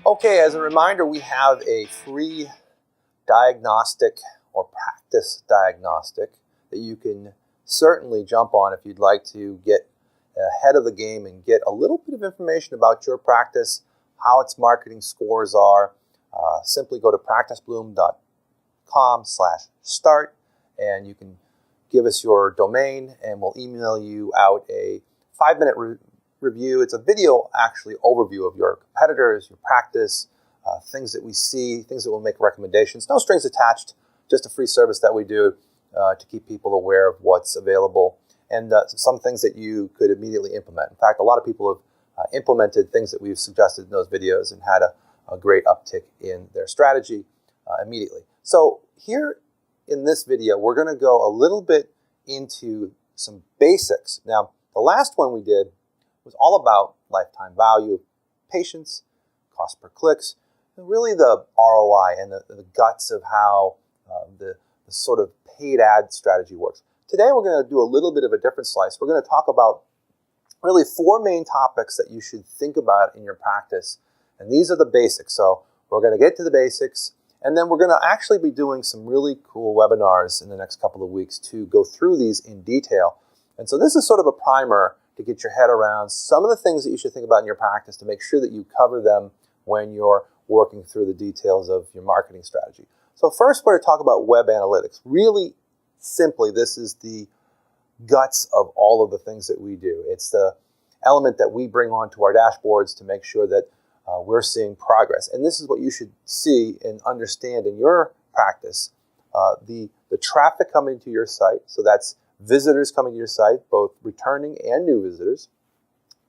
Okay, as a reminder, we have a free diagnostic or practice diagnostic that you can certainly jump on if you'd like to get ahead of the game and get a little bit of information about your practice, how its marketing scores are. Simply go to practicebloom.com/start and you can give us your domain and we'll email you out a 5-minute review. It's a video actually overview of your competitors, your practice, things that we see, things that will make recommendations. No strings attached, just a free service that we do to keep people aware of what's available and some things that you could immediately implement. In fact, a lot of people have implemented things that we've suggested in those videos and had a great uptick in their strategy immediately. So here in this video, we're going to go a little bit into some basics. Now, the last one we did was all about lifetime value of patients, cost per clicks, and really the ROI and the guts of how the sort of paid ad strategy works. Today, we're going to do a little bit of a different slice. We're going to talk about really 4 main topics that you should think about in your practice. And these are the basics. So we're going to get to the basics, and then we're going to actually be doing some really cool webinars in the next couple of weeks to go through these in detail. And so this is sort of a primer to get your head around some of the things that you should think about in your practice to make sure that you cover them when you're working through the details of your marketing strategy. So first, we're going to talk about web analytics. Really simply, this is the guts of all of the things that we do. It's the element that we bring onto our dashboards to make sure that we're seeing progress. And this is what you should see and understand in your practice. The traffic coming to your site, so that's visitors coming to your site, both returning and new visitors.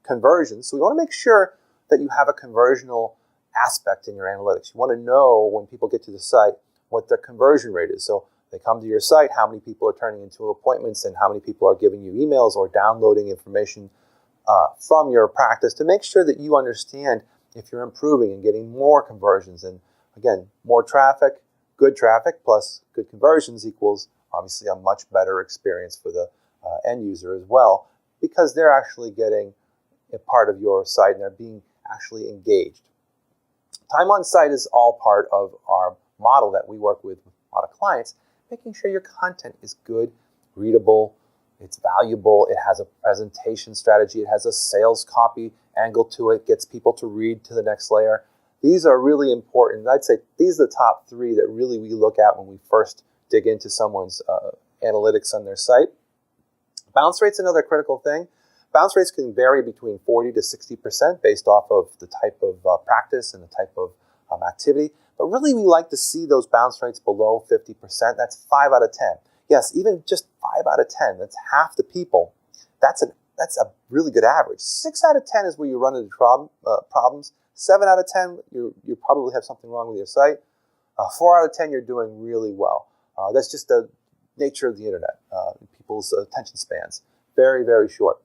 Conversions, so we want to make sure that you have a conversional aspect in your analytics. You want to know when people get to the site what their conversion rate is. So they come to your site, how many people are turning into appointments and how many people are giving you emails or downloading information from your practice to make sure that you understand if you're improving and getting more conversions. And again, more traffic, good traffic plus good conversions equals obviously a much better experience for the end user as well, because they're actually getting a part of your site and they're being actually engaged. Time on site is all part of our model that we work with a lot of clients, making sure your content is good, readable, it's valuable, it has a presentation strategy, it has a sales copy angle to it, gets people to read to the next layer. These are really important. I'd say these are the top 3 that really we look at when we first dig into someone's analytics on their site. Bounce rate's another critical thing. Bounce rates can vary between 40 to 60% based off of the type of practice and the type of activity. But really, we like to see those bounce rates below 50%. That's 5 out of 10. Yes, even just 5 out of 10, that's half the people. That's a really good average. 6 out of 10 is where you run into problems. 7 out of 10, you probably have something wrong with your site. 4 out of 10, you're doing really well. That's just the nature of the internet. People's attention spans, very, very short.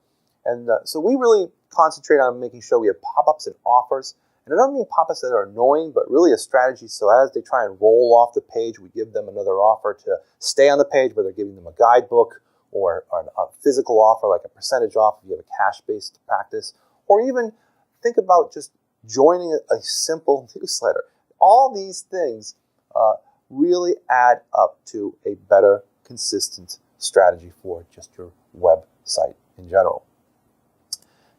And so we really concentrate on making sure we have pop-ups and offers. And I don't mean pop-ups that are annoying, but really a strategy so as they try and roll off the page, we give them another offer to stay on the page, whether giving them a guidebook or a physical offer like a percentage off if you have a cash-based practice, or even think about just joining a simple newsletter. All these things really add up to a better, consistent strategy for just your website in general.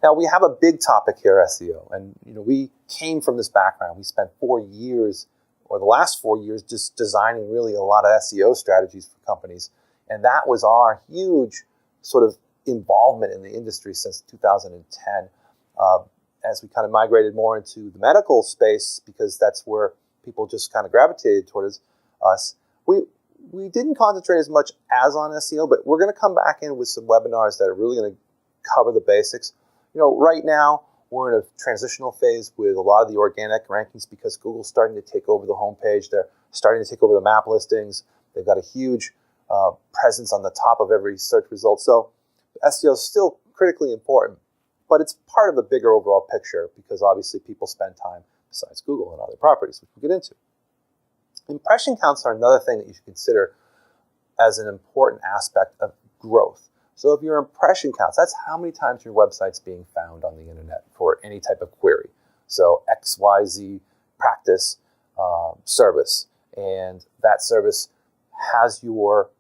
Now, we have a big topic here, SEO, and we came from this background. We spent 4 years, or the last 4 years, just designing really a lot of SEO strategies for companies, and that was our huge sort of involvement in the industry since 2010. As we kind of migrated more into the medical space, because that's where people just kind of gravitated towards us, we didn't concentrate as much as on SEO, but we're going to come back in with some webinars that are really going to cover the basics. Right now, we're in a transitional phase with a lot of the organic rankings because Google's starting to take over the homepage. They're starting to take over the map listings. They've got a huge presence on the top of every search result. So SEO is still critically important, but it's part of the bigger overall picture because obviously people spend time besides Google and other properties, which we'll get into. Impression counts are another thing that you should consider as an important aspect of growth. So if your impression counts, that's how many times your website's being found on the internet for any type of query. So XYZ practice service, and that service has your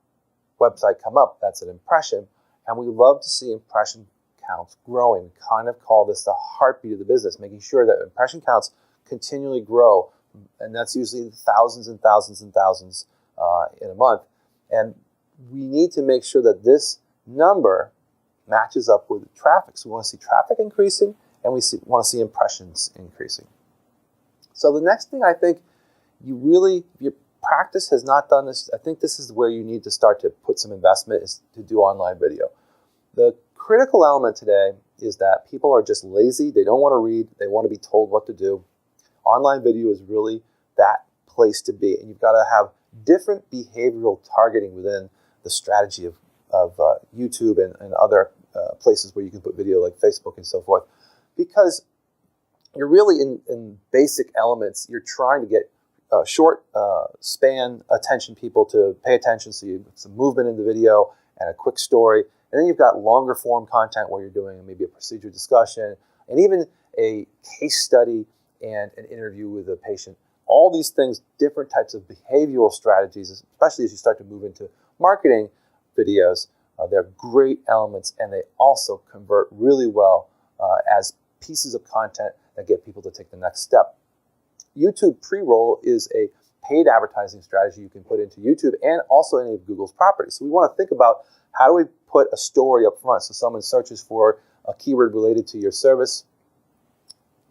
website come up. That's an impression, and we love to see impression counts growing. We kind of call this the heartbeat of the business, making sure that impression counts continually grow, and that's usually thousands and thousands and thousands in a month. And we need to make sure that this number matches up with traffic. So we want to see traffic increasing, and we want to see impressions increasing. So the next thing I think if your practice has not done this, I think this is where you need to start to put some investment, is to do online video. The critical element today is that people are just lazy. They don't want to read. They want to be told what to do. Online video is really that place to be. And you've got to have different behavioral targeting within the strategy of YouTube and other places where you can put video like Facebook and so forth. Because you're really in basic elements, you're trying to get short span attention people to pay attention. So you have some movement in the video and a quick story. And then you've got longer form content where you're doing maybe a procedure discussion and even a case study and an interview with a patient. All these things, different types of behavioral strategies, especially as you start to move into marketing videos, they're great elements, and they also convert really well as pieces of content that get people to take the next step. YouTube Preroll is a paid advertising strategy you can put into YouTube and also any of Google's properties. So we want to think about, how do we put a story up front? So someone searches for a keyword related to your service.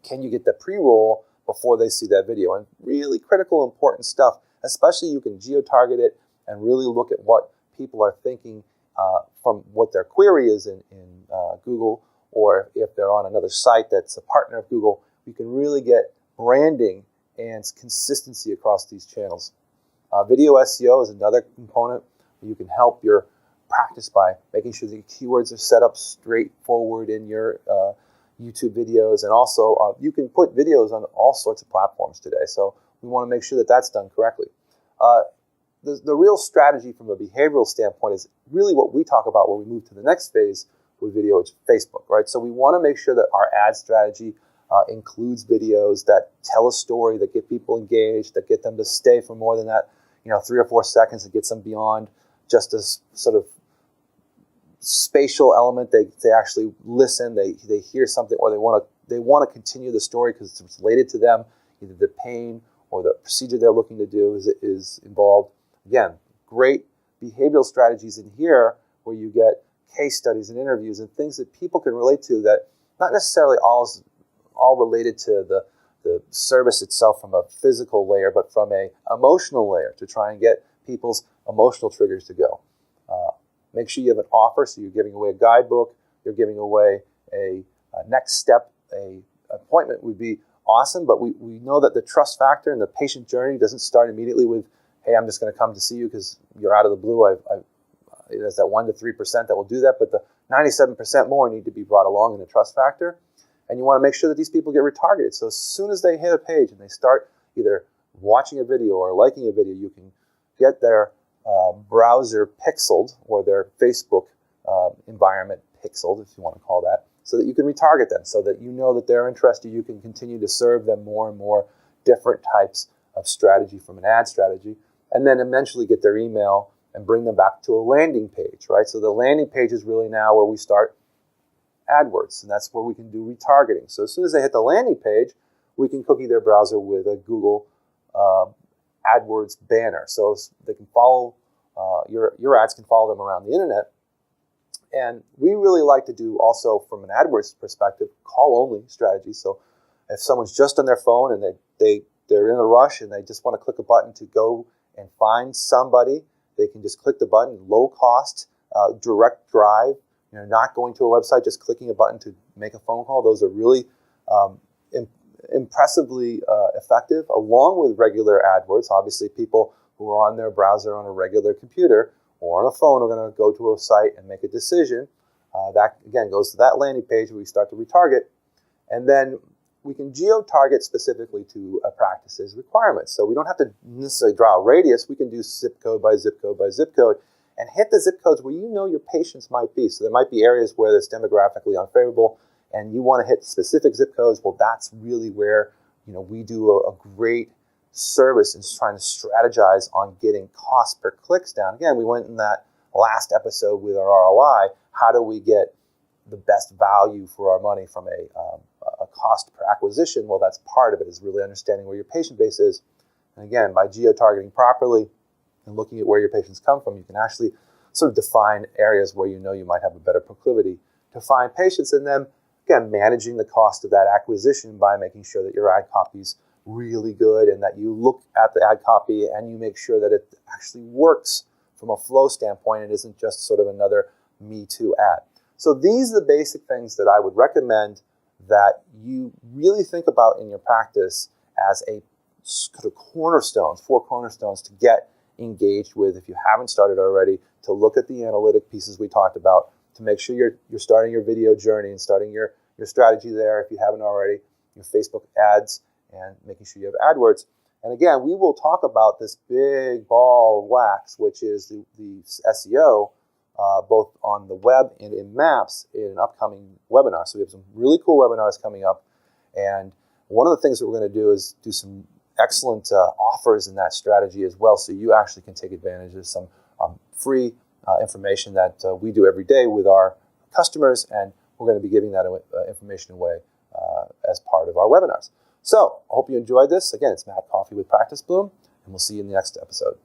Can you get the pre-roll before they see that video? And really critical, important stuff, especially you can geo-target it and really look at what people are thinking from what their query is in Google, or if they're on another site that's a partner of Google. You can really get branding and consistency across these channels. Video SEO is another component where you can help your practice by making sure the keywords are set up straightforward in your YouTube videos. And also, you can put videos on all sorts of platforms today. So we want to make sure that that's done correctly. The real strategy from a behavioral standpoint is really what we talk about when we move to the next phase with video, which is Facebook, right? So we want to make sure that our ad strategy includes videos that tell a story, that get people engaged, that get them to stay for more than that, 3 or 4 seconds, that gets them beyond just a sort of spatial element. They actually listen, they hear something, or they want to continue the story because it's related to them. Either the pain or the procedure they're looking to do is involved. Again, great behavioral strategies in here where you get case studies and interviews and things that people can relate to, that not necessarily all related to the service itself from a physical layer, but from a emotional layer, to try and get people's emotional triggers to go. Make sure you have an offer, so you're giving away a guidebook, you're giving away a next step, a appointment would be awesome, but we know that the trust factor and the patient journey doesn't start immediately with, hey, I'm just going to come to see you because you're out of the blue. There's that 1 to 3% that will do that, but the 97% more need to be brought along in the trust factor. And you want to make sure that these people get retargeted. So as soon as they hit a page and they start either watching a video or liking a video, you can get their browser pixeled, or their Facebook environment pixeled, if you want to call that, so that you can retarget them, so that you know that they're interested. You can continue to serve them more and more different types of strategy from an ad strategy, and then eventually get their email and bring them back to a landing page, right? So the landing page is really now where we start AdWords, and that's where we can do retargeting. So as soon as they hit the landing page, we can cookie their browser with a Google AdWords banner, so they can follow your ads can follow them around the internet. And we really like to do also, from an AdWords perspective, call-only strategy. So if someone's just on their phone and they're in a rush and they just want to click a button to go and find somebody, they can just click the button, low cost, direct drive. Not going to a website, just clicking a button to make a phone call. Those are really impressively effective, along with regular AdWords. Obviously, people who are on their browser on a regular computer or on a phone are going to go to a site and make a decision. That, again, goes to that landing page where we start to retarget. And then we can geo-target specifically to a practice's requirements. So we don't have to necessarily draw a radius. We can do zip code by zip code by zip code and hit the zip codes where your patients might be. So there might be areas where it's demographically unfavorable, and you want to hit specific zip codes, well, that's really where we do a great service in trying to strategize on getting cost per clicks down. Again, we went in that last episode with our ROI. How do we get the best value for our money from a cost per acquisition? Well, that's part of it, is really understanding where your patient base is. And again, by geo-targeting properly and looking at where your patients come from, you can actually sort of define areas where you might have a better proclivity to find patients, and then again, managing the cost of that acquisition by making sure that your ad copy's really good and that you look at the ad copy and you make sure that it actually works from a flow standpoint and isn't just sort of another Me Too ad. So these are the basic things that I would recommend that you really think about in your practice as a sort of cornerstones, 4 cornerstones to get engaged with if you haven't started already, to look at the analytic pieces we talked about, to make sure you're starting your video journey and starting your strategy there if you haven't already, your Facebook ads, and making sure you have AdWords. And again, we will talk about this big ball of wax, which is the SEO, both on the web and in Maps in an upcoming webinar. So we have some really cool webinars coming up. And one of the things that we're going to do is do some excellent offers in that strategy as well, so you actually can take advantage of some free information that we do every day with our customers, and we're going to be giving that information away as part of our webinars. So I hope you enjoyed this. Again, it's Matt Coffy with PracticeBloom, and we'll see you in the next episode.